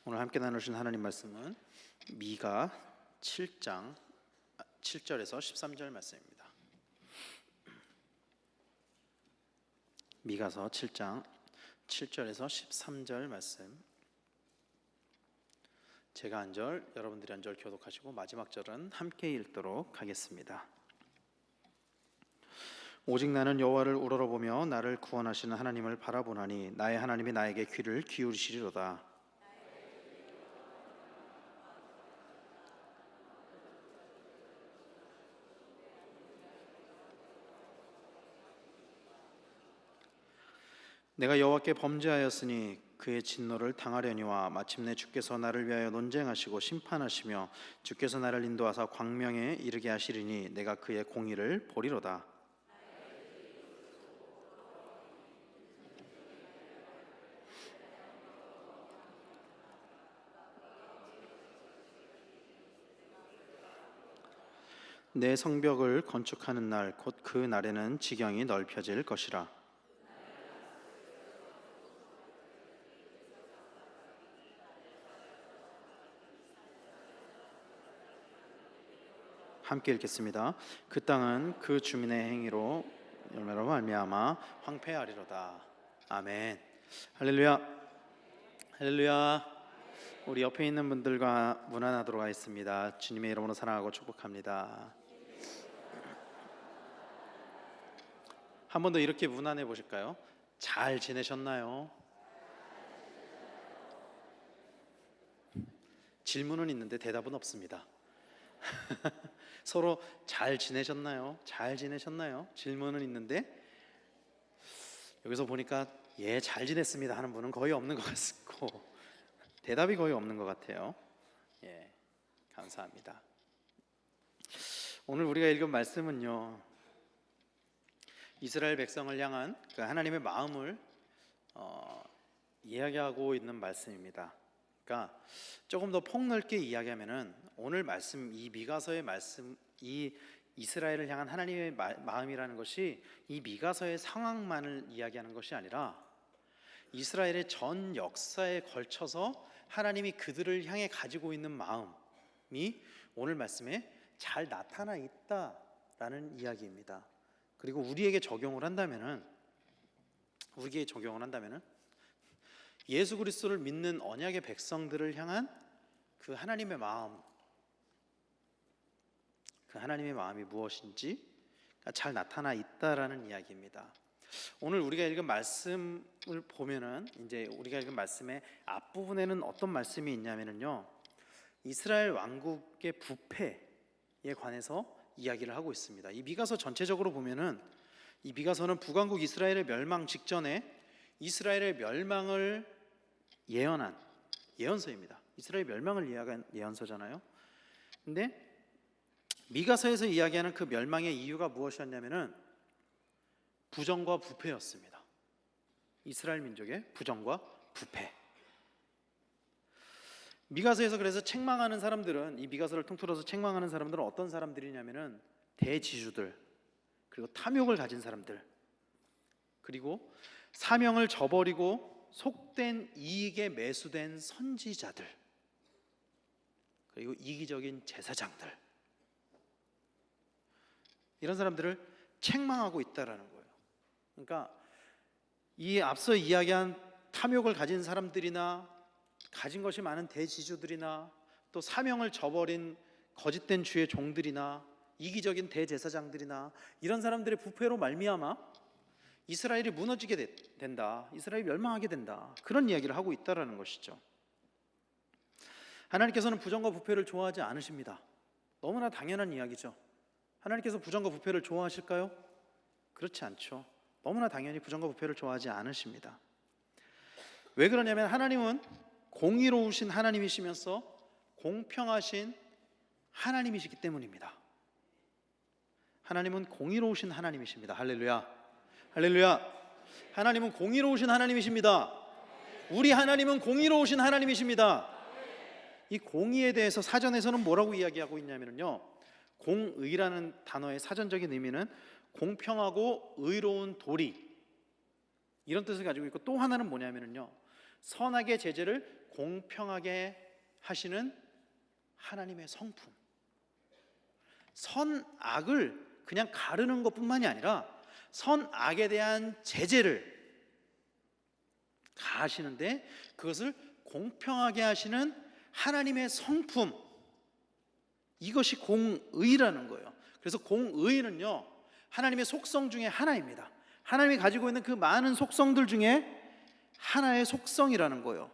오늘 함께 나누신 하나님 말씀은 미가 7장 7절에서 13절 말씀입니다. 미가서 7장 7절에서 13절 말씀, 제가 한 절, 여러분들이 한 절 교독하시고 마지막 절은 함께 읽도록 하겠습니다. 오직 나는 여호와를 우러러보며 나를 구원하시는 하나님을 바라보나니 나의 하나님이 나에게 귀를 기울이시리로다. 내가 여호와께 범죄하였으니 그의 진노를 당하려니와 마침내 주께서 나를 위하여 논쟁하시고 심판하시며 주께서 나를 인도하사 광명에 이르게 하시리니 내가 그의 공의를 보리로다. 내 성벽을 건축하는 날 곧 그 날에는 지경이 넓혀질 것이라. 함께 읽겠습니다. 그 땅은 그 주민의 행위로 열매로 말미암아 황폐하리로다. 아멘. 할렐루야. 할렐루야. 우리 옆에 있는 분들과 문안하도록 하겠습니다. 주님의 이름으로 사랑하고 축복합니다. 한 번 더 이렇게 문안해 보실까요? 잘 지내셨나요? 질문은 있는데 대답은 없습니다. 서로 잘 지내셨나요? 잘 지내셨나요? 질문은 있는데 여기서 보니까 예, 잘 지냈습니다 하는 분은 거의 없는 것 같고 대답이 거의 없는 것 같아요. 예, 감사합니다. 오늘 우리가 읽은 말씀은요, 이스라엘 백성을 향한 그 하나님의 마음을 이야기하고 있는 말씀입니다. 그러니까 조금 더 폭넓게 이야기하면은 오늘 말씀, 이 미가서의 말씀, 이 이스라엘을 향한 하나님의 마음이라는 것이 이 미가서의 상황만을 이야기하는 것이 아니라 이스라엘의 전 역사에 걸쳐서 하나님이 그들을 향해 가지고 있는 마음이 오늘 말씀에 잘 나타나 있다라는 이야기입니다. 그리고 우리에게 적용을 한다면은 예수 그리스도를 믿는 언약의 백성들을 향한 그 하나님의 마음이 무엇인지 잘 나타나 있다라는 이야기입니다. 오늘 우리가 읽은 말씀을 보면은 이제 우리가 읽은 말씀의 앞부분에는 어떤 말씀이 있냐면요, 이스라엘 왕국의 부패에 관해서 이야기를 하고 있습니다. 이 미가서 전체적으로 보면은 이 미가서는 북왕국 이스라엘의 멸망 직전에 이스라엘의 멸망을 예언한 예언서입니다. 이스라엘 멸망을 이야기한 예언서잖아요. 근데 미가서에서 이야기하는 그 멸망의 이유가 무엇이었냐면은 부정과 부패였습니다. 이스라엘 민족의 부정과 부패. 미가서에서 그래서 책망하는 사람들은, 이 미가서를 통틀어서 책망하는 사람들은 어떤 사람들이냐면은 대지주들, 그리고 탐욕을 가진 사람들, 그리고 사명을 저버리고 속된 이익에 매수된 선지자들, 그리고 이기적인 제사장들, 이런 사람들을 책망하고 있다라는 거예요. 그러니까 이 앞서 이야기한 탐욕을 가진 사람들이나 가진 것이 많은 대지주들이나 또 사명을 저버린 거짓된 주의 종들이나 이기적인 대제사장들이나 이런 사람들의 부패로 말미암아 이스라엘이 무너지게 된다, 이스라엘이 멸망하게 된다, 그런 이야기를 하고 있다라는 것이죠. 하나님께서는 부정과 부패를 좋아하지 않으십니다. 너무나 당연한 이야기죠. 하나님께서 부정과 부패를 좋아하실까요? 그렇지 않죠. 너무나 당연히 부정과 부패를 좋아하지 않으십니다. 왜 그러냐면 하나님은 공의로우신 하나님이시면서 공평하신 하나님이시기 때문입니다. 하나님은 공의로우신 하나님이십니다. 할렐루야. 할렐루야. 하나님은 공의로우신 하나님이십니다. 우리 하나님은 공의로우신 하나님이십니다. 이 공의에 대해서 사전에서는 뭐라고 이야기하고 있냐면요, 공의라는 단어의 사전적인 의미는 공평하고 의로운 도리, 이런 뜻을 가지고 있고, 또 하나는 뭐냐면요, 선악의 제재를 공평하게 하시는 하나님의 성품. 선악을 그냥 가르는 것뿐만이 아니라 선악에 대한 제재를 가하시는데 그것을 공평하게 하시는 하나님의 성품, 이것이 공의라는 거예요. 그래서 공의는요, 하나님의 속성 중에 하나입니다. 하나님이 가지고 있는 그 많은 속성들 중에 하나의 속성이라는 거예요.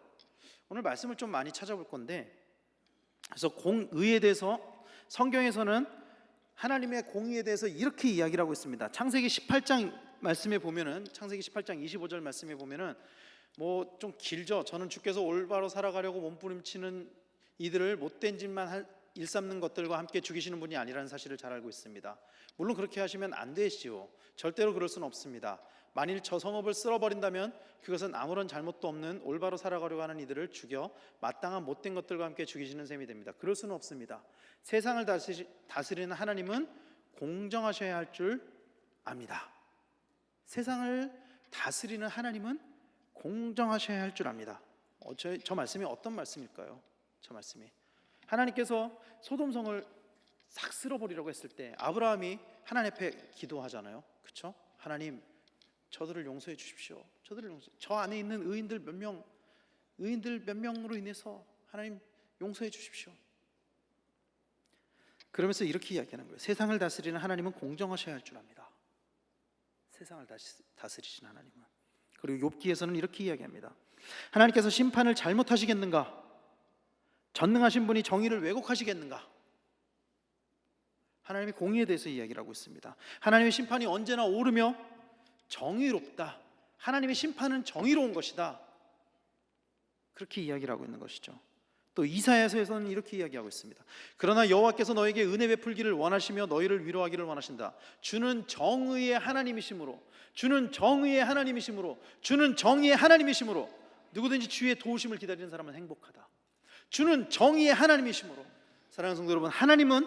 오늘 말씀을 좀 많이 찾아볼 건데, 그래서 공의에 대해서 성경에서는 하나님의 공의에 대해서 이렇게 이야기를 하고 있습니다. 창세기 18장 말씀에 보면은, 창세기 18장 25절 말씀에 보면은 뭐 좀 길죠. 저는 주께서 올바로 살아가려고 몸부림치는 이들을 못된 짓만 일삼는 것들과 함께 죽이시는 분이 아니라는 사실을 잘 알고 있습니다. 물론 그렇게 하시면 안 되시오. 절대로 그럴 수는 없습니다. 만일 저 성읍을 쓸어버린다면 그것은 아무런 잘못도 없는 올바로 살아가려고 하는 이들을 죽여 마땅한 못된 것들과 함께 죽이시는 셈이 됩니다. 그럴 수는 없습니다. 세상을 다스리는 하나님은 공정하셔야 할 줄 압니다. 세상을 다스리는 하나님은 공정하셔야 할 줄 압니다. 저 말씀이 어떤 말씀일까요? 저 말씀이 하나님께서 소돔성을 싹 쓸어버리려고 했을 때 아브라함이 하나님 앞에 기도하잖아요. 그렇죠? 하나님, 저들을 용서해 주십시오. 저 안에 있는 의인들 몇 명으로 인해서 하나님 용서해 주십시오. 그러면서 이렇게 이야기하는 거예요. 세상을 다스리는 하나님은 공정하셔야 할 줄 압니다. 세상을 다스리신 하나님은. 그리고 욥기에서는 이렇게 이야기합니다. 하나님께서 심판을 잘못하시겠는가? 전능하신 분이 정의를 왜곡하시겠는가? 하나님이 공의에 대해서 이야기를 하고 있습니다. 하나님의 심판이 언제나 옳으며 정의롭다. 하나님의 심판은 정의로운 것이다. 그렇게 이야기를 하고 있는 것이죠. 또 이사야서에서는 이렇게 이야기하고 있습니다. 그러나 여호와께서 너에게 은혜 베풀기를 원하시며 너희를 위로하기를 원하신다. 주는 정의의 하나님이시므로, 주는 정의의 하나님이시므로, 주는 정의의 하나님이시므로 누구든지 주의 도우심을 기다리는 사람은 행복하다. 주는 정의의 하나님이시므로. 사랑하는 성도 여러분, 하나님은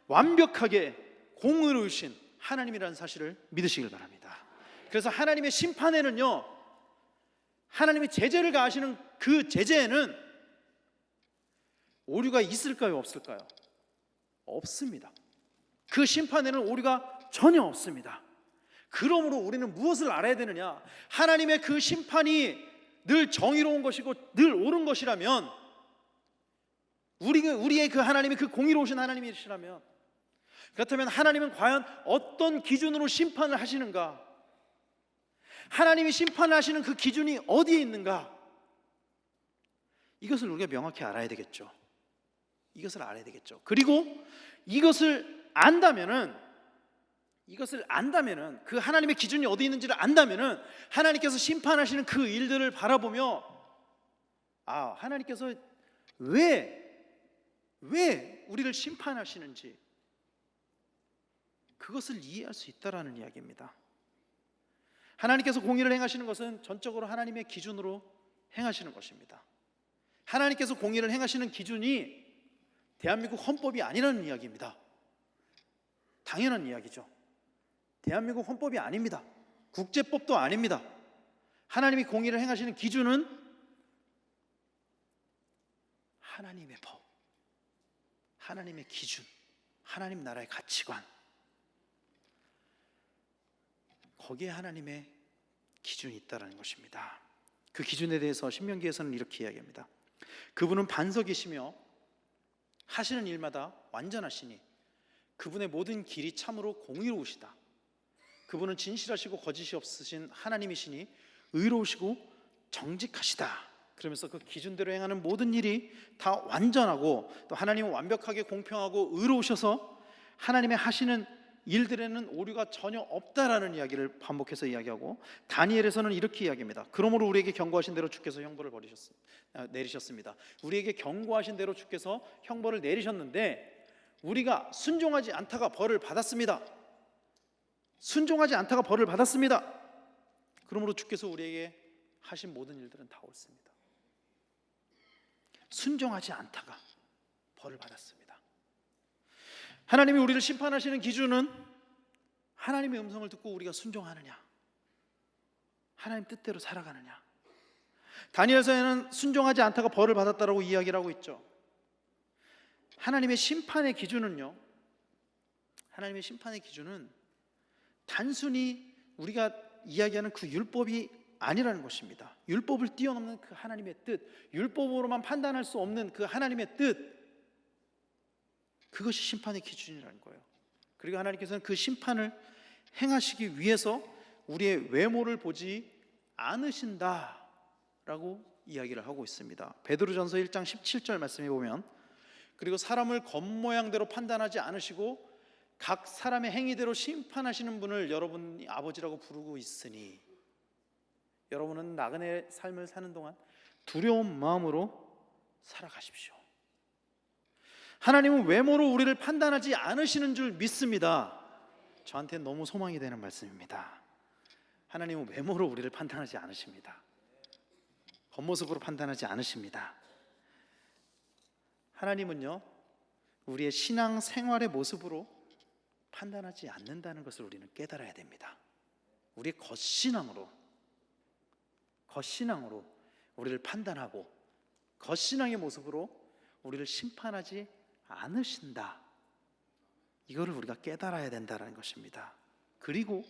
완벽하게 공의로우신 하나님이라는 사실을 믿으시길 바랍니다. 그래서 하나님의 심판에는요, 하나님의 제재를 가하시는 그 제재에는 오류가 있을까요? 없을까요? 없습니다. 그 심판에는 오류가 전혀 없습니다. 그러므로 우리는 무엇을 알아야 되느냐? 하나님의 그 심판이 늘 정의로운 것이고 늘 옳은 것이라면, 우리의 그 하나님이 그 공의로우신 하나님이시라면, 그렇다면 하나님은 과연 어떤 기준으로 심판을 하시는가? 하나님이 심판을 하시는 그 기준이 어디에 있는가? 이것을 우리가 명확히 알아야 되겠죠. 이것을 알아야 되겠죠. 그리고 이것을 안다면은 그 하나님의 기준이 어디 있는지를 안다면은 하나님께서 심판하시는 그 일들을 바라보며, 아, 하나님께서 왜 우리를 심판하시는지 그것을 이해할 수 있다라는 이야기입니다. 하나님께서 공의를 행하시는 것은 전적으로 하나님의 기준으로 행하시는 것입니다. 하나님께서 공의를 행하시는 기준이 대한민국 헌법이 아니라는 이야기입니다. 당연한 이야기죠. 대한민국 헌법이 아닙니다. 국제법도 아닙니다. 하나님이 공의를 행하시는 기준은 하나님의 법, 하나님의 기준, 하나님 나라의 가치관, 거기에 하나님의 기준이 있다는 것입니다. 그 기준에 대해서 신명기에서는 이렇게 이야기합니다. 그분은 반석이시며 하시는 일마다 완전하시니 그분의 모든 길이 참으로 공의로우시다. 그분은 진실하시고 거짓이 없으신 하나님이시니 의로우시고 정직하시다. 그러면서 그 기준대로 행하는 모든 일이 다 완전하고, 또 하나님은 완벽하게 공평하고 의로우셔서 하나님의 하시는 일들에는 오류가 전혀 없다라는 이야기를 반복해서 이야기하고, 다니엘에서는 이렇게 이야기합니다. 그러므로 우리에게 경고하신 대로 주께서 형벌을 내리셨습니다. 우리에게 경고하신 대로 주께서 형벌을 내리셨는데 우리가 순종하지 않다가 벌을 받았습니다. 순종하지 않다가 벌을 받았습니다. 그러므로 주께서 우리에게 하신 모든 일들은 다 옳습니다. 순종하지 않다가 벌을 받았습니다. 하나님이 우리를 심판하시는 기준은 하나님의 음성을 듣고 우리가 순종하느냐, 하나님 뜻대로 살아가느냐. 다니엘서에는 순종하지 않다가 벌을 받았다라고 이야기를 하고 있죠. 하나님의 심판의 기준은요, 하나님의 심판의 기준은 단순히 우리가 이야기하는 그 율법이 아니라는 것입니다. 율법을 뛰어넘는 그 하나님의 뜻, 율법으로만 판단할 수 없는 그 하나님의 뜻, 그것이 심판의 기준이라는 거예요. 그리고 하나님께서는 그 심판을 행하시기 위해서 우리의 외모를 보지 않으신다라고 이야기를 하고 있습니다. 베드로전서 1장 17절 말씀에 보면, 그리고 사람을 겉모양대로 판단하지 않으시고 각 사람의 행위대로 심판하시는 분을 여러분이 아버지라고 부르고 있으니, 여러분은 나그네 삶을 사는 동안 두려운 마음으로 살아가십시오. 하나님은 외모로 우리를 판단하지 않으시는 줄 믿습니다. 저한테는 너무 소망이 되는 말씀입니다. 하나님은 외모로 우리를 판단하지 않으십니다. 겉모습으로 판단하지 않으십니다. 하나님은요, 우리의 신앙 생활의 모습으로 판단하지 않는다는 것을 우리는 깨달아야 됩니다. 우리의 겉신앙으로 우리를 판단하고 겉신앙의 모습으로 우리를 심판하지 않으신다, 이거를 우리가 깨달아야 된다는 것입니다. 그리고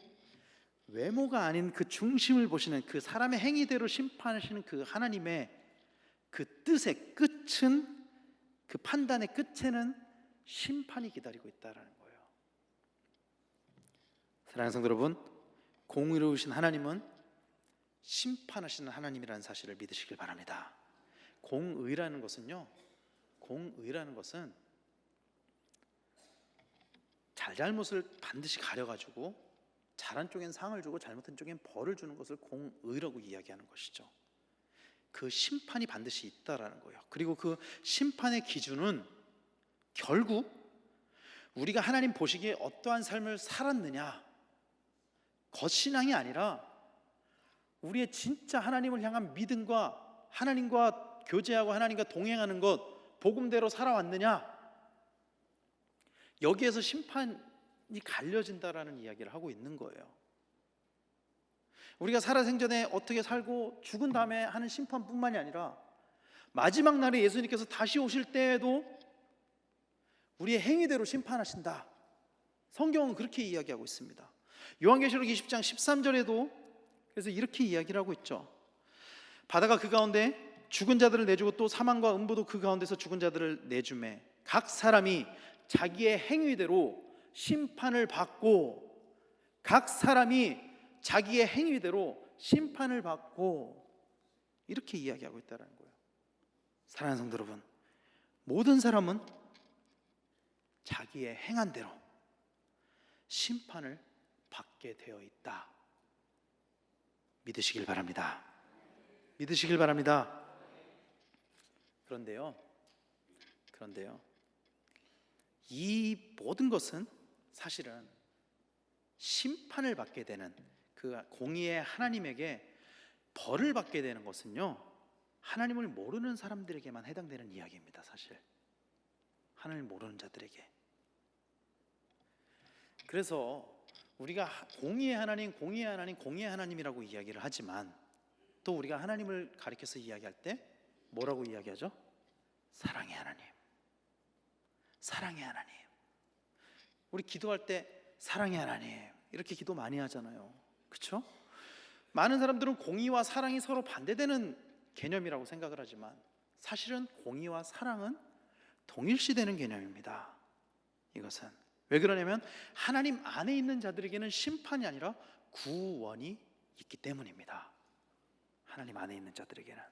외모가 아닌 그 중심을 보시는, 그 사람의 행위대로 심판하시는 그 하나님의 그 뜻의 끝은, 그 판단의 끝에는 심판이 기다리고 있다는 거예요. 사랑하는 성도 여러분, 공의로우신 하나님은 심판하시는 하나님이라는 사실을 믿으시길 바랍니다. 공의라는 것은 잘잘못을 반드시 가려가지고 잘한 쪽엔 상을 주고 잘못한 쪽엔 벌을 주는 것을 공의라고 이야기하는 것이죠. 그 심판이 반드시 있다라는 거예요. 그리고 그 심판의 기준은 결국 우리가 하나님 보시기에 어떠한 삶을 살았느냐, 겉신앙이 아니라 우리의 진짜 하나님을 향한 믿음과 하나님과 교제하고 하나님과 동행하는 것, 복음대로 살아왔느냐, 여기에서 심판이 갈려진다라는 이야기를 하고 있는 거예요. 우리가 살아생전에 어떻게 살고 죽은 다음에 하는 심판뿐만이 아니라 마지막 날에 예수님께서 다시 오실 때에도 우리의 행위대로 심판하신다. 성경은 그렇게 이야기하고 있습니다. 요한계시록 20장 13절에도 그래서 이렇게 이야기를 하고 있죠. 바다가 그 가운데 죽은 자들을 내주고 또 사망과 음부도 그 가운데서 죽은 자들을 내주매 각 사람이 자기의 행위대로 심판을 받고, 각 사람이 자기의 행위대로 심판을 받고, 이렇게 이야기하고 있다는 거예요. 사랑하는 성도 여러분, 모든 사람은 자기의 행한 대로 심판을 받게 되어 있다. 믿으시길 바랍니다. 믿으시길 바랍니다. 그런데요, 이 모든 것은 사실은 심판을 받게 되는, 그 공의의 하나님에게 벌을 받게 되는 것은요, 하나님을 모르는 사람들에게만 해당되는 이야기입니다. 사실 하나님을 모르는 자들에게. 그래서 우리가 공의의 하나님이라고 이야기를 하지만, 또 우리가 하나님을 가리켜서 이야기할 때 뭐라고 이야기하죠? 사랑의 하나님, 사랑의 하나님. 우리 기도할 때 사랑의 하나님 이렇게 기도 많이 하잖아요. 그렇죠? 많은 사람들은 공의와 사랑이 서로 반대되는 개념이라고 생각을 하지만, 사실은 공의와 사랑은 동일시되는 개념입니다. 이것은 왜 그러냐면 하나님 안에 있는 자들에게는 심판이 아니라 구원이 있기 때문입니다. 하나님 안에 있는 자들에게는.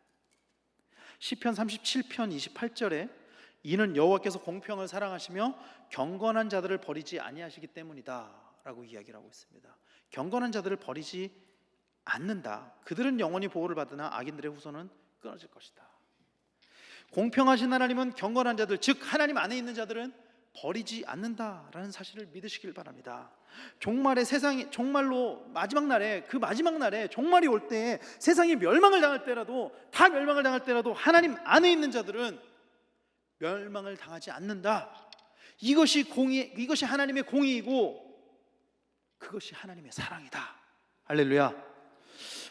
시편 37편 28절에 이는 여호와께서 공평을 사랑하시며 경건한 자들을 버리지 아니하시기 때문이다 라고 이야기를 하고 있습니다. 경건한 자들을 버리지 않는다. 그들은 영원히 보호를 받으나 악인들의 후손은 끊어질 것이다. 공평하신 하나님은 경건한 자들, 즉 하나님 안에 있는 자들은 버리지 않는다라는 사실을 믿으시길 바랍니다. 종말의 세상이, 종말로 마지막 날에, 그 마지막 날에 종말이 올 때에 세상이 멸망을 당할 때라도, 다 멸망을 당할 때라도 하나님 안에 있는 자들은 멸망을 당하지 않는다. 이것이 공의, 이것이 하나님의 공의이고 그것이 하나님의 사랑이다. 할렐루야.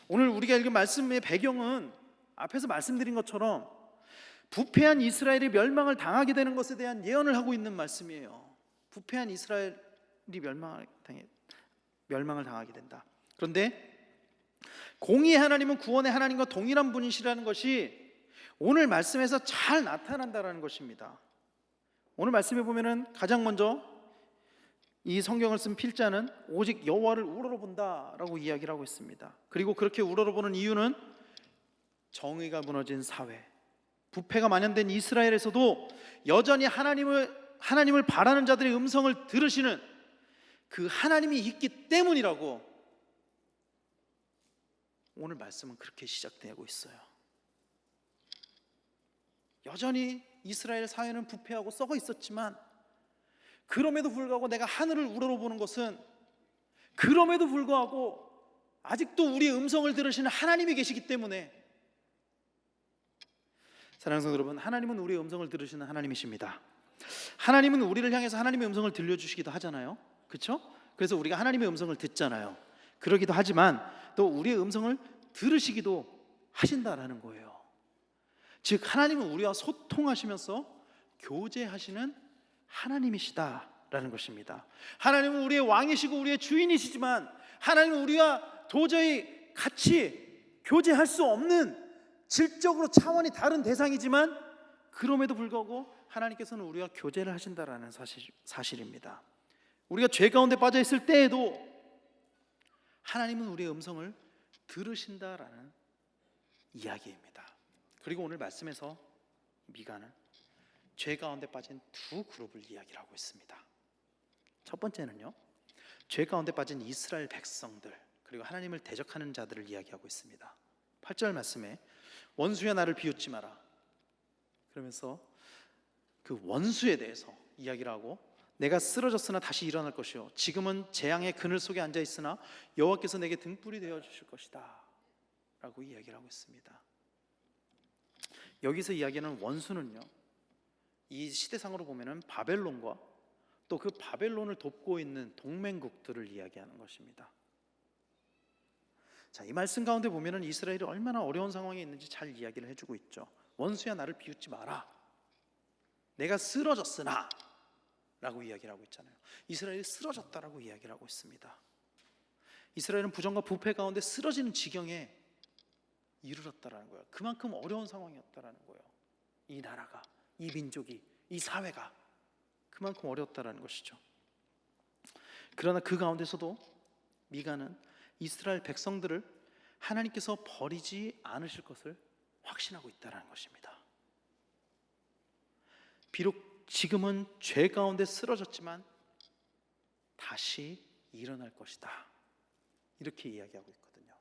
오늘 우리가 읽은 말씀의 배경은 앞에서 말씀드린 것처럼 부패한 이스라엘이 멸망을 당하게 되는 것에 대한 예언을 하고 있는 말씀이에요. 부패한 이스라엘이 멸망을 당하게 된다. 그런데 공의의 하나님은 구원의 하나님과 동일한 분이시라는 것이 오늘 말씀에서 잘 나타난다는 것입니다. 오늘 말씀에 보면은 가장 먼저 이 성경을 쓴 필자는 오직 여호와를 우러러본다라고 이야기를 하고 있습니다. 그리고 그렇게 우러러보는 이유는 정의가 무너진 사회, 부패가 만연된 이스라엘에서도 여전히 하나님을 바라는 자들의 음성을 들으시는 그 하나님이 있기 때문이라고 오늘 말씀은 그렇게 시작되고 있어요. 여전히 이스라엘 사회는 부패하고 썩어 있었지만 그럼에도 불구하고 내가 하늘을 우러러보는 것은 그럼에도 불구하고 아직도 우리의 음성을 들으시는 하나님이 계시기 때문에, 사랑하는 성도 여러분, 하나님은 우리의 음성을 들으시는 하나님이십니다. 하나님은 우리를 향해서 하나님의 음성을 들려주시기도 하잖아요. 그렇죠? 그래서 우리가 하나님의 음성을 듣잖아요. 그러기도 하지만 또 우리의 음성을 들으시기도 하신다라는 거예요. 즉 하나님은 우리와 소통하시면서 교제하시는 하나님이시다라는 것입니다. 하나님은 우리의 왕이시고 우리의 주인이시지만 하나님은 우리와 도저히 같이 교제할 수 없는 질적으로 차원이 다른 대상이지만 그럼에도 불구하고 하나님께서는 우리와 교제를 하신다라는 사실입니다. 우리가 죄 가운데 빠져 있을 때에도 하나님은 우리의 음성을 들으신다라는 이야기입니다. 그리고 오늘 말씀에서 미가는 죄 가운데 빠진 두 그룹을 이야기를 하고 있습니다. 첫 번째는요, 죄 가운데 빠진 이스라엘 백성들, 그리고 하나님을 대적하는 자들을 이야기하고 있습니다. 8절 말씀에 원수야 나를 비웃지 마라, 그러면서 그 원수에 대해서 이야기를 하고, 내가 쓰러졌으나 다시 일어날 것이요 지금은 재앙의 그늘 속에 앉아 있으나 여호와께서 내게 등불이 되어 주실 것이다 라고 이야기를 하고 있습니다. 여기서 이야기하는 원수는요, 이 시대상으로 보면은 바벨론과 또 그 바벨론을 돕고 있는 동맹국들을 이야기하는 것입니다. 자, 이 말씀 가운데 보면은 이스라엘이 얼마나 어려운 상황에 있는지 잘 이야기를 해주고 있죠. 원수야 나를 비웃지 마라, 내가 쓰러졌으나 라고 이야기를 하고 있잖아요. 이스라엘이 쓰러졌다라고 이야기를 하고 있습니다. 이스라엘은 부정과 부패 가운데 쓰러지는 지경에 이르렀다라는 거예요. 그만큼 어려운 상황이었다라는 거예요. 이 나라가, 이 민족이, 이 사회가 그만큼 어려웠다라는 것이죠. 그러나 그 가운데서도 미가는 이스라엘 백성들을 하나님께서 버리지 않으실 것을 확신하고 있다라는 것입니다. 비록 지금은 죄 가운데 쓰러졌지만 다시 일어날 것이다, 이렇게 이야기하고 있거든요.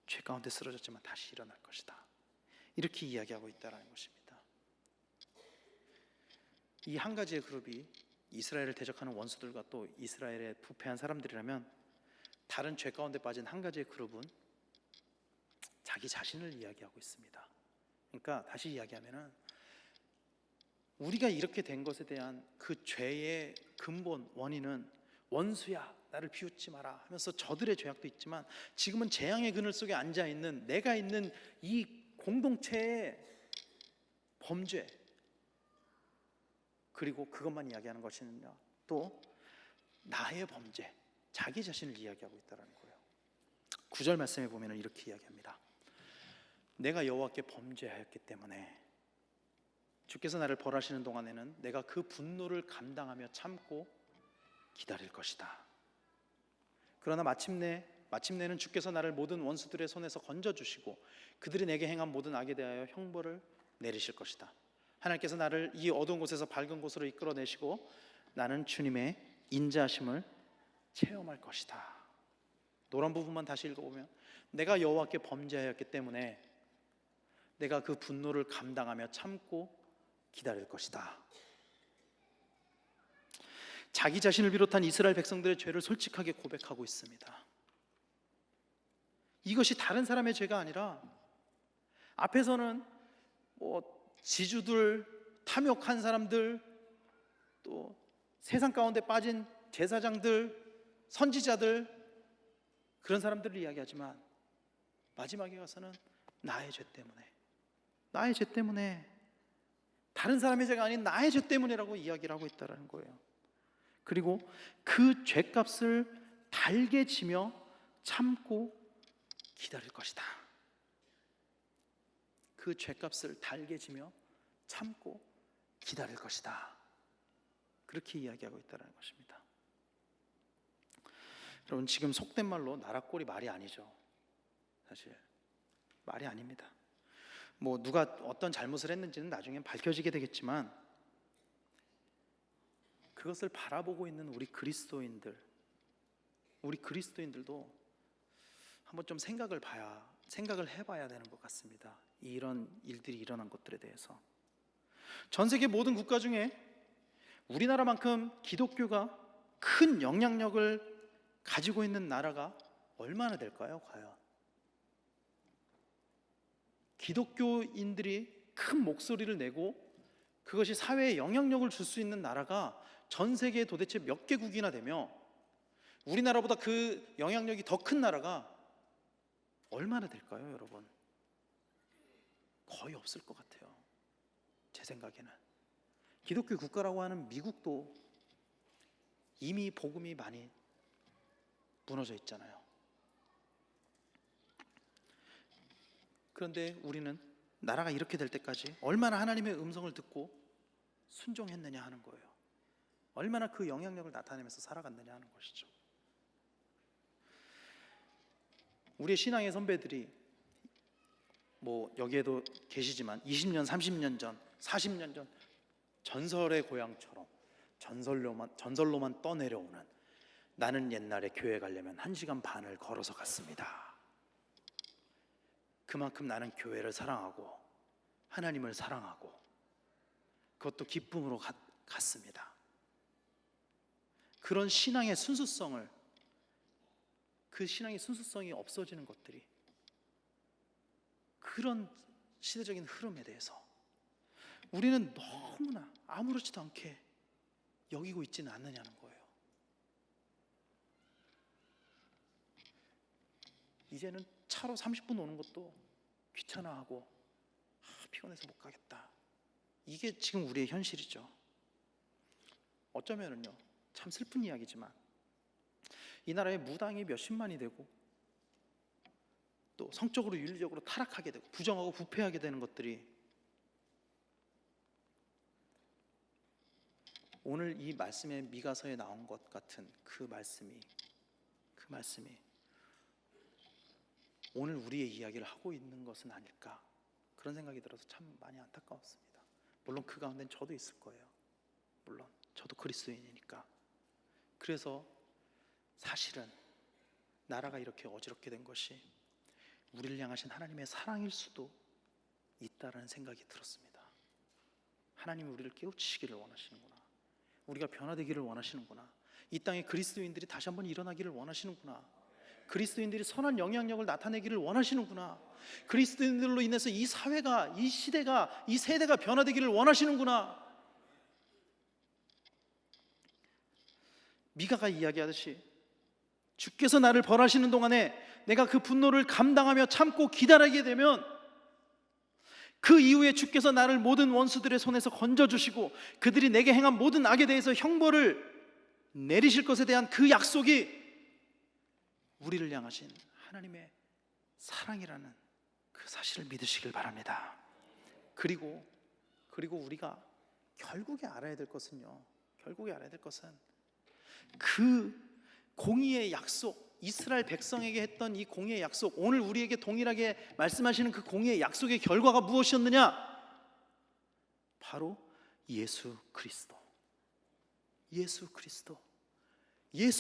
죄 가운데 쓰러졌지만 다시 일어날 것이다, 이렇게 이야기하고 있다는 것입니다. 이 한 가지의 그룹이 이스라엘을 대적하는 원수들과 또 이스라엘의 부패한 사람들이라면, 다른 죄 가운데 빠진 한 가지의 그룹은 자기 자신을 이야기하고 있습니다. 그러니까 다시 이야기하면은 우리가 이렇게 된 것에 대한 그 죄의 근본 원인은 원수야 나를 비웃지 마라 하면서 저들의 죄악도 있지만, 지금은 재앙의 그늘 속에 앉아있는 내가 있는 이 공동체의 범죄, 그리고 그것만 이야기하는 것이냐, 또 나의 범죄, 자기 자신을 이야기하고 있다는 거예요. 9절 말씀에 보면 이렇게 이야기합니다. 내가 여호와께 범죄하였기 때문에 주께서 나를 벌하시는 동안에는 내가 그 분노를 감당하며 참고 기다릴 것이다. 그러나 마침내는 주께서 나를 모든 원수들의 손에서 건져주시고 그들이 내게 행한 모든 악에 대하여 형벌을 내리실 것이다. 하나님께서 나를 이 어두운 곳에서 밝은 곳으로 이끌어내시고 나는 주님의 인자하심을 체험할 것이다. 노란 부분만 다시 읽어보면, 내가 여호와께 범죄하였기 때문에 내가 그 분노를 감당하며 참고 기다릴 것이다. 자기 자신을 비롯한 이스라엘 백성들의 죄를 솔직하게 고백하고 있습니다. 이것이 다른 사람의 죄가 아니라, 앞에서는 지주들, 탐욕한 사람들, 또 세상 가운데 빠진 제사장들, 선지자들, 그런 사람들을 이야기하지만 마지막에 가서는 나의 죄 때문에 다른 사람의 죄가 아닌 나의 죄 때문이라고 이야기를 하고 있다는 거예요. 그리고 그 죄값을 달게 지며 참고 기다릴 것이다. 그 죄값을 달게 지며 참고 기다릴 것이다. 그렇게 이야기하고 있다는 것입니다. 여러분, 지금 속된 말로 나락골이 말이 아니죠. 사실 말이 아닙니다. 뭐 누가 어떤 잘못을 했는지는 나중엔 밝혀지게 되겠지만, 그것을 바라보고 있는 우리 그리스도인들도 한번 좀 생각을 해봐야 되는 것 같습니다. 이런 일들이 일어난 것들에 대해서. 전 세계 모든 국가 중에 우리나라만큼 기독교가 큰 영향력을 가지고 있는 나라가 얼마나 될까요, 과연? 기독교인들이 큰 목소리를 내고 그것이 사회에 영향력을 줄 수 있는 나라가 전 세계에 도대체 몇 개국이나 되며, 우리나라보다 그 영향력이 더 큰 나라가 얼마나 될까요, 여러분? 거의 없을 것 같아요, 제 생각에는. 기독교 국가라고 하는 미국도 이미 복음이 많이 무너져 있잖아요. 그런데 우리는 나라가 이렇게 될 때까지 얼마나 하나님의 음성을 듣고 순종했느냐 하는 거예요. 얼마나 그 영향력을 나타내면서 살아갔느냐 하는 것이죠. 우리의 신앙의 선배들이 뭐 여기에도 계시지만 20년, 30년 전, 40년 전 전설의 고향처럼 전설로만 떠내려오는, 나는 옛날에 교회 가려면 1시간 반을 걸어서 갔습니다. 그만큼 나는 교회를 사랑하고 하나님을 사랑하고 그것도 기쁨으로 갔습니다. 그런 신앙의 순수성이 없어지는 것들이, 그런 시대적인 흐름에 대해서 우리는 너무나 아무렇지도 않게 여기고 있지는 않느냐는 거예요. 이제는 차로 30분 오는 것도 귀찮아하고 피곤해서 못 가겠다. 이게 지금 우리의 현실이죠. 어쩌면은요, 참 슬픈 이야기지만 이 나라의 무당이 몇십만이 되고 또 성적으로 윤리적으로 타락하게 되고 부정하고 부패하게 되는 것들이 오늘 이 말씀의 미가서에 나온 것 같은 그 말씀이 오늘 우리의 이야기를 하고 있는 것은 아닐까, 그런 생각이 들어서 참 많이 안타까웠습니다. 물론 그 가운데는 저도 있을 거예요. 물론 저도 그리스도인이니까. 그래서 사실은 나라가 이렇게 어지럽게 된 것이 우리를 향하신 하나님의 사랑일 수도 있다라는 생각이 들었습니다. 하나님이 우리를 깨우치시기를 원하시는구나. 우리가 변화되기를 원하시는구나. 이 땅에 그리스도인들이 다시 한번 일어나기를 원하시는구나. 그리스도인들이 선한 영향력을 나타내기를 원하시는구나. 그리스도인들로 인해서 이 사회가, 이 시대가, 이 세대가 변화되기를 원하시는구나. 미가가 이야기하듯이 주께서 나를 벌하시는 동안에 내가 그 분노를 감당하며 참고 기다리게 되면 그 이후에 주께서 나를 모든 원수들의 손에서 건져주시고 그들이 내게 행한 모든 악에 대해서 형벌을 내리실 것에 대한 그 약속이 우리를 향하신 하나님의 사랑이라는 그 사실을 믿으시길 바랍니다. 그리고 우리가 결국에 알아야 될 것은 그 공의의 약속, 이스라엘 백성에게 했던 이 공의의 약속, 오늘 우리에게 동일하게 말씀하시는 그 공의의 약속의 결과가 무엇이었느냐? 바로 예수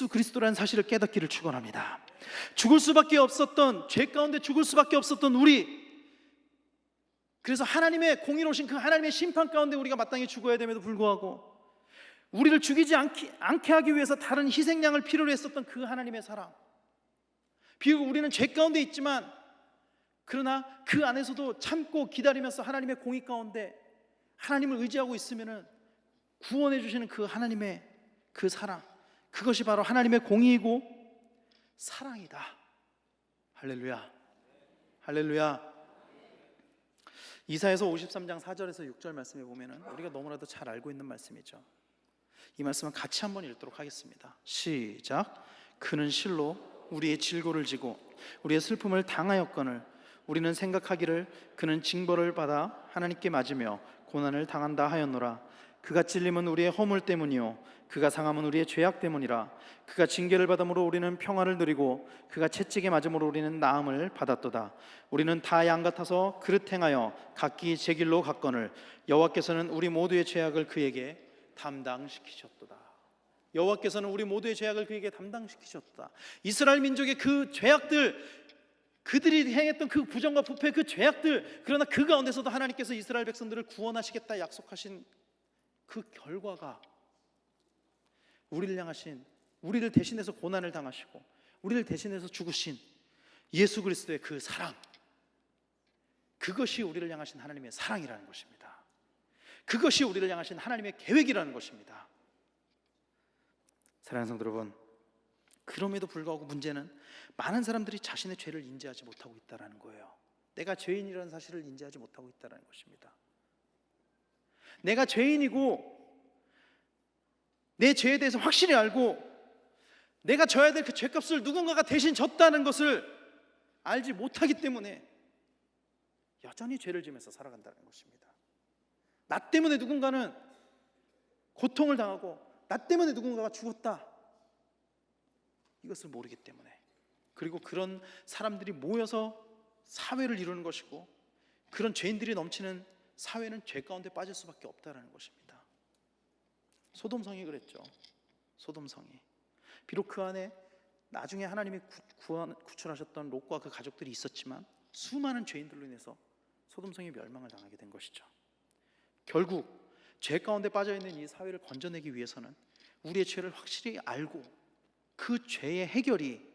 그리스도라는 사실을 깨닫기를 축원합니다. 죽을 수밖에 없었던, 죄 가운데 죽을 수밖에 없었던 우리, 그래서 하나님의 공의로우신 그 하나님의 심판 가운데 우리가 마땅히 죽어야 됨에도 불구하고 우리를 죽이지 않게 하기 위해서 다른 희생양을 필요로 했었던 그 하나님의 사랑, 비록 우리는 죄 가운데 있지만 그러나 그 안에서도 참고 기다리면서 하나님의 공의 가운데 하나님을 의지하고 있으면 구원해 주시는 그 하나님의 그 사랑, 그것이 바로 하나님의 공의이고 사랑이다. 할렐루야. 할렐루야. 이사야서 53장 4절에서 6절 말씀에 보면은 우리가 너무나도 잘 알고 있는 말씀이죠. 이 말씀은 같이 한번 읽도록 하겠습니다. 시작. 그는 실로 우리의 질고를 지고 우리의 슬픔을 당하였거늘 우리는 생각하기를 그는 징벌을 받아 하나님께 맞으며 고난을 당한다 하였노라. 그가 찔림은 우리의 허물 때문이요 그가 상함은 우리의 죄악 때문이라. 그가 징계를 받음으로 우리는 평화를 누리고 그가 채찍에 맞음으로 우리는 나음을 받았도다. 우리는 다 양 같아서 그릇 행하여 각기 제 길로 갔거늘 여호와께서는 우리 모두의 죄악을 그에게 담당시키셨도다. 여호와께서는 우리 모두의 죄악을 그에게 담당시키셨다. 이스라엘 민족의 그 죄악들, 그들이 행했던 그 부정과 부패, 그 죄악들, 그러나 그 가운데서도 하나님께서 이스라엘 백성들을 구원하시겠다 약속하신 그 결과가 우리를 향하신, 우리를 대신해서 고난을 당하시고 우리를 대신해서 죽으신 예수 그리스도의 그 사랑, 그것이 우리를 향하신 하나님의 사랑이라는 것입니다. 그것이 우리를 향하신 하나님의 계획이라는 것입니다. 사랑하는 성도 여러분, 그럼에도 불구하고 문제는 많은 사람들이 자신의 죄를 인지하지 못하고 있다는 거예요. 내가 죄인이라는 사실을 인지하지 못하고 있다는 것입니다. 내가 죄인이고 내 죄에 대해서 확실히 알고 내가 져야 될 그 죄값을 누군가가 대신 졌다는 것을 알지 못하기 때문에 여전히 죄를 지면서 살아간다는 것입니다. 나 때문에 누군가는 고통을 당하고 나 때문에 누군가가 죽었다, 이것을 모르기 때문에, 그리고 그런 사람들이 모여서 사회를 이루는 것이고 그런 죄인들이 넘치는 사회는 죄 가운데 빠질 수밖에 없다는 것입니다. 소돔성이 그랬죠. 소돔성이 비록 그 안에 나중에 하나님이 구출하셨던 롯과 그 가족들이 있었지만 수많은 죄인들로 인해서 소돔성이 멸망을 당하게 된 것이죠. 결국 죄 가운데 빠져있는 이 사회를 건져내기 위해서는 우리의 죄를 확실히 알고 그 죄의 해결이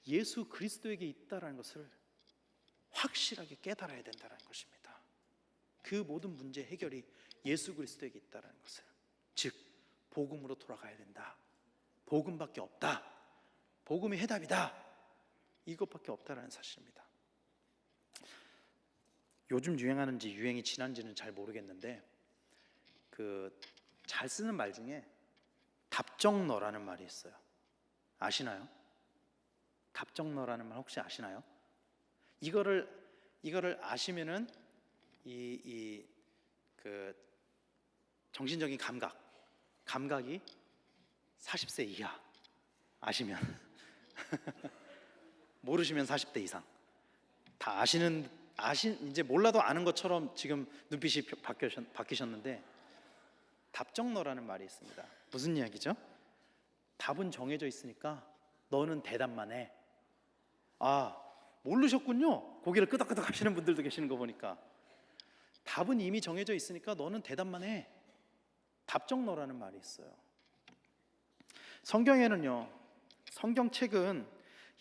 예수 그리스도에게 있다는 것을 확실하게 깨달아야 된다는 것입니다. 그 모든 문제 해결이 예수 그리스도에게 있다는 것을, 즉 복음으로 돌아가야 된다, 복음밖에 없다, 복음이 해답이다, 이것밖에 없다는 사실입니다. 요즘 유행하는지 유행이 지난지는 잘 모르겠는데 잘 쓰는 말 중에 답정너라는 말이 있어요. 아시나요? 답정너라는 말 혹시 아시나요? 이거를 아시면은 그 정신적인 감각이 40세 이하, 아시면 모르시면 40대 이상, 다 이제 몰라도 아는 것처럼 지금 눈빛이 바뀌셨는데, 답정너라는 말이 있습니다. 무슨 이야기죠? 답은 정해져 있으니까 너는 대답만 해. 아, 모르셨군요. 고개를 끄덕끄덕 하시는 분들도 계시는 거 보니까. 답은 이미 정해져 있으니까 너는 대답만 해. 답정너라는 말이 있어요. 성경에는요, 성경책은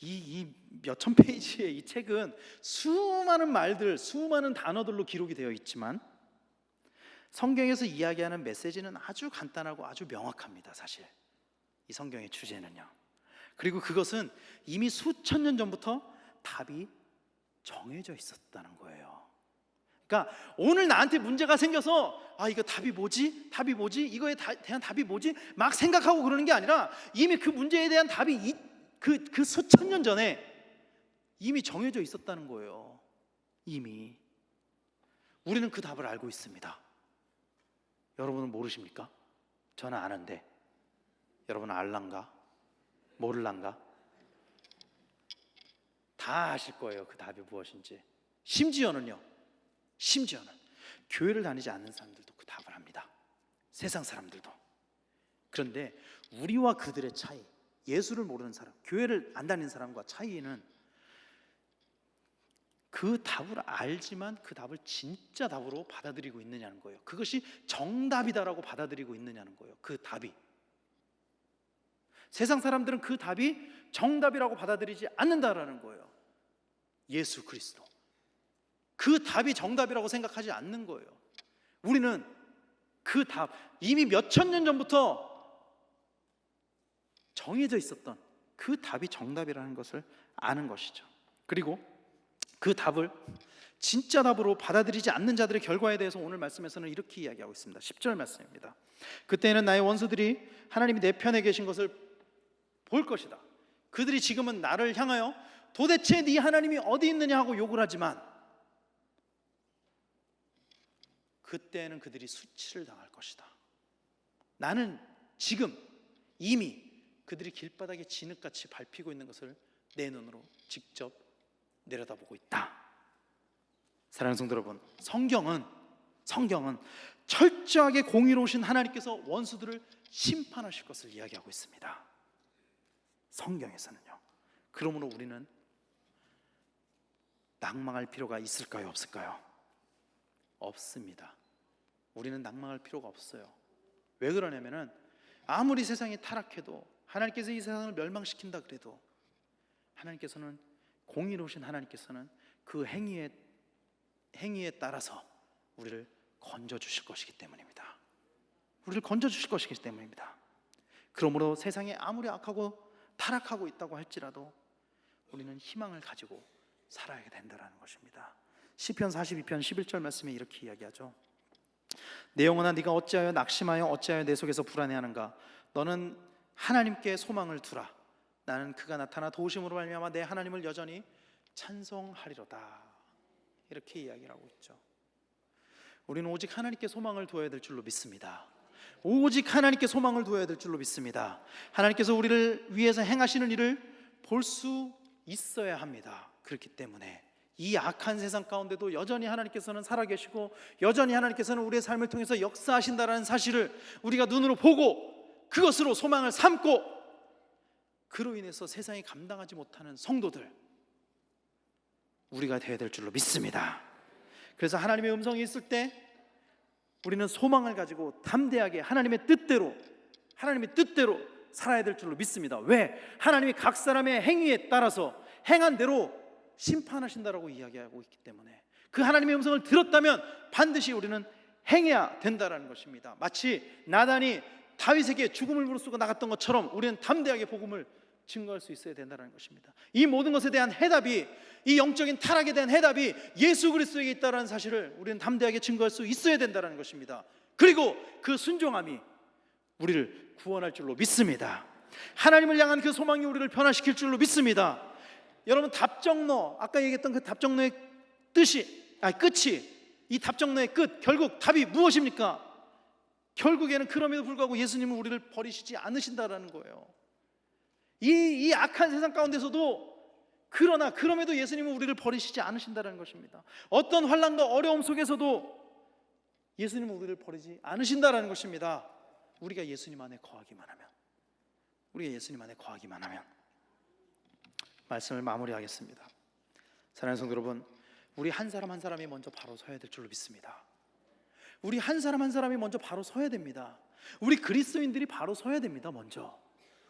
이 몇천 페이지의 이 책은 수많은 말들, 수많은 단어들로 기록이 되어 있지만 성경에서 이야기하는 메시지는 아주 간단하고 아주 명확합니다. 사실 이 성경의 주제는요. 그리고 그것은 이미 수천 년 전부터 답이 정해져 있었다는 거예요. 그러니까 오늘 나한테 문제가 생겨서 이거 답이 뭐지? 이거에 대한 답이 뭐지? 막 생각하고 그러는 게 아니라 이미 그 문제에 대한 답이 그 수천 년 전에 이미 정해져 있었다는 거예요. 이미 우리는 그 답을 알고 있습니다. 여러분은 모르십니까? 저는 아는데 여러분은 알란가? 모를란가? 다 아실 거예요. 그 답이 무엇인지. 심지어는 교회를 다니지 않는 사람들도 그 답을 합니다. 세상 사람들도. 그런데 우리와 그들의 차이, 예수를 모르는 사람, 교회를 안 다니는 사람과 차이는 그 답을 알지만 그 답을 진짜 답으로 받아들이고 있느냐는 거예요. 그것이 정답이다라고 받아들이고 있느냐는 거예요. 그 답이. 세상 사람들은 그 답이 정답이라고 받아들이지 않는다라는 거예요. 예수 그리스도. 그 답이 정답이라고 생각하지 않는 거예요. 우리는 그 답, 이미 몇천 년 전부터 정해져 있었던 그 답이 정답이라는 것을 아는 것이죠. 그리고 그 답을 진짜 답으로 받아들이지 않는 자들의 결과에 대해서 오늘 말씀에서는 이렇게 이야기하고 있습니다. 10절 말씀입니다. 그때는 나의 원수들이 하나님이 내 편에 계신 것을 볼 것이다. 그들이 지금은 나를 향하여 도대체 네 하나님이 어디 있느냐 하고 욕을 하지만 그때는 그들이 수치를 당할 것이다. 나는 지금 이미 그들이 길바닥에 진흙같이 밟히고 있는 것을 내 눈으로 직접 내려다보고 있다. 사랑하는 성도 여러분, 성경은 철저하게 공의로우신 하나님께서 원수들을 심판하실 것을 이야기하고 있습니다. 성경에서는요. 그러므로 우리는 낭망할 필요가 있을까요? 없을까요? 없습니다. 우리는 낭망할 필요가 없어요. 왜 그러냐면은 아무리 세상이 타락해도 하나님께서 이 세상을 멸망시킨다 그래도 하나님께서는 공의로우신 하나님께서는 그 행위에 따라서 우리를 건져주실 것이기 때문입니다. 우리를 건져주실 것이기 때문입니다. 그러므로 세상에 아무리 악하고 타락하고 있다고 할지라도 우리는 희망을 가지고 살아야 된다는 것입니다. 시편 42편 11절 말씀에 이렇게 이야기하죠. 내 영혼아 네가 어찌하여 낙심하여 어찌하여 내 속에서 불안해하는가. 너는 하나님께 소망을 두라. 나는 그가 나타나 도우심으로 말미암아 내 하나님을 여전히 찬송하리로다. 이렇게 이야기를 하고 있죠. 우리는 오직 하나님께 소망을 두어야 될 줄로 믿습니다. 오직 하나님께 소망을 두어야 될 줄로 믿습니다. 하나님께서 우리를 위해서 행하시는 일을 볼 수 있어야 합니다. 그렇기 때문에 이 악한 세상 가운데도 여전히 하나님께서는 살아계시고 여전히 하나님께서는 우리의 삶을 통해서 역사하신다는 사실을 우리가 눈으로 보고 그것으로 소망을 삼고 그로 인해서 세상이 감당하지 못하는 성도들 우리가 되어야 될 줄로 믿습니다. 그래서 하나님의 음성이 있을 때 우리는 소망을 가지고 담대하게 하나님의 뜻대로 살아야 될 줄로 믿습니다. 왜? 하나님이 각 사람의 행위에 따라서 행한 대로 심판하신다라고 이야기하고 있기 때문에 그 하나님의 음성을 들었다면 반드시 우리는 행해야 된다라는 것입니다. 마치 나단이 다윗에게 죽음을 무릅쓰고 나갔던 것처럼 우리는 담대하게 복음을 증거할 수 있어야 된다는 것입니다. 이 모든 것에 대한 해답이, 이 영적인 타락에 대한 해답이 예수 그리스도에게 있다는 사실을 우리는 담대하게 증거할 수 있어야 된다는 것입니다. 그리고 그 순종함이 우리를 구원할 줄로 믿습니다. 하나님을 향한 그 소망이 우리를 변화시킬 줄로 믿습니다. 여러분, 답정너, 아까 얘기했던 그 답정너의 끝이, 이 답정너의 끝, 결국 답이 무엇입니까? 결국에는 그럼에도 불구하고 예수님은 우리를 버리시지 않으신다라는 거예요. 이 악한 세상 가운데서도 그러나 그럼에도 예수님은 우리를 버리시지 않으신다는 것입니다. 어떤 환난과 어려움 속에서도 예수님은 우리를 버리지 않으신다는 것입니다. 우리가 예수님 안에 거하기만 하면 말씀을 마무리하겠습니다. 사랑하는 성도 여러분, 우리 한 사람 한 사람이 먼저 바로 서야 될 줄로 믿습니다. 우리 한 사람 한 사람이 먼저 바로 서야 됩니다. 우리 그리스도인들이 바로 서야 됩니다. 먼저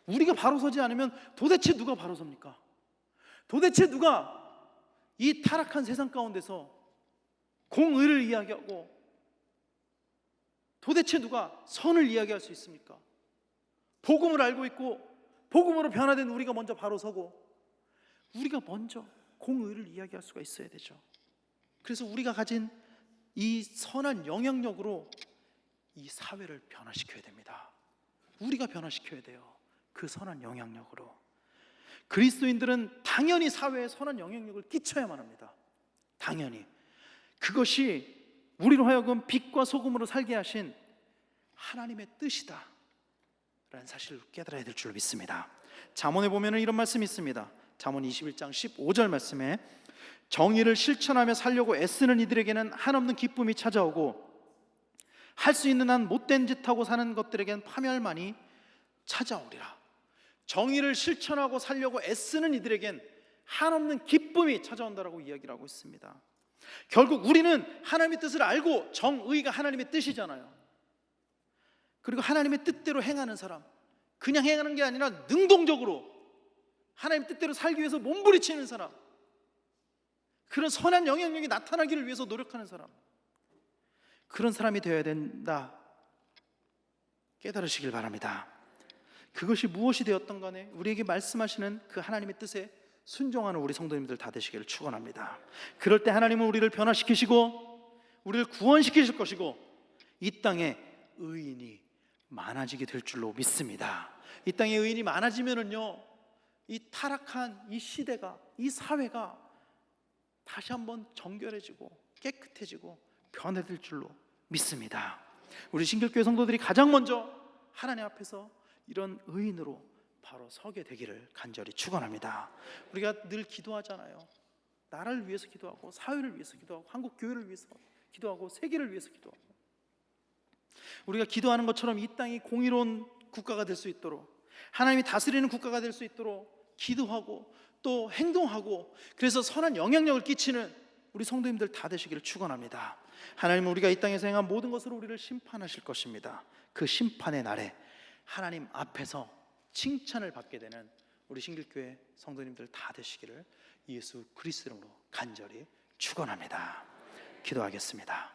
우리가 바로 서지 않으면 도대체 누가 바로 섭니까? 도대체 누가 이 타락한 세상 가운데서 공의를 이야기하고 도대체 누가 선을 이야기할 수 있습니까? 복음을 알고 있고 복음으로 변화된 우리가 먼저 바로 서고 우리가 먼저 공의를 이야기할 수가 있어야 되죠. 그래서 우리가 가진 이 선한 영향력으로 이 사회를 변화시켜야 됩니다. 우리가 변화시켜야 돼요. 그 선한 영향력으로. 그리스도인들은 당연히 사회에 선한 영향력을 끼쳐야만 합니다. 당연히. 그것이 우리로 하여금 빛과 소금으로 살게 하신 하나님의 뜻이다 라는 사실을 깨달아야 될 줄로 믿습니다. 잠언에 보면 이런 말씀이 있습니다. 잠언 21장 15절 말씀에 정의를 실천하며 살려고 애쓰는 이들에게는 한없는 기쁨이 찾아오고 할 수 있는 한 못된 짓하고 사는 것들에게는 파멸만이 찾아오리라. 정의를 실천하고 살려고 애쓰는 이들에겐 한없는 기쁨이 찾아온다라고 이야기를 하고 있습니다. 결국 우리는 하나님의 뜻을 알고 정의가 하나님의 뜻이잖아요. 그리고 하나님의 뜻대로 행하는 사람, 그냥 행하는 게 아니라 능동적으로 하나님의 뜻대로 살기 위해서 몸부리치는 사람, 그런 선한 영향력이 나타나기를 위해서 노력하는 사람, 그런 사람이 되어야 된다 깨달으시길 바랍니다. 그것이 무엇이 되었던 간에 우리에게 말씀하시는 그 하나님의 뜻에 순종하는 우리 성도님들 다 되시기를 축원합니다. 그럴 때 하나님은 우리를 변화시키시고 우리를 구원시키실 것이고 이 땅에 의인이 많아지게 될 줄로 믿습니다. 이 땅에 의인이 많아지면은요, 이 타락한 이 시대가, 이 사회가 다시 한번 정결해지고 깨끗해지고 변해질 줄로 믿습니다. 우리 신길교회 성도들이 가장 먼저 하나님 앞에서 이런 의인으로 바로 서게 되기를 간절히 축원합니다. 우리가 늘 기도하잖아요. 나라를 위해서 기도하고 사회를 위해서 기도하고 한국 교회를 위해서 기도하고 세계를 위해서 기도하고, 우리가 기도하는 것처럼 이 땅이 공의로운 국가가 될 수 있도록, 하나님이 다스리는 국가가 될 수 있도록 기도하고 또 행동하고, 그래서 선한 영향력을 끼치는 우리 성도님들 다 되시기를 축원합니다. 하나님은 우리가 이 땅에서 행한 모든 것으로 우리를 심판하실 것입니다. 그 심판의 날에 하나님 앞에서 칭찬을 받게 되는 우리 신길교회 성도님들 다 되시기를 예수 그리스도 이름으로 간절히 축원합니다. 기도하겠습니다.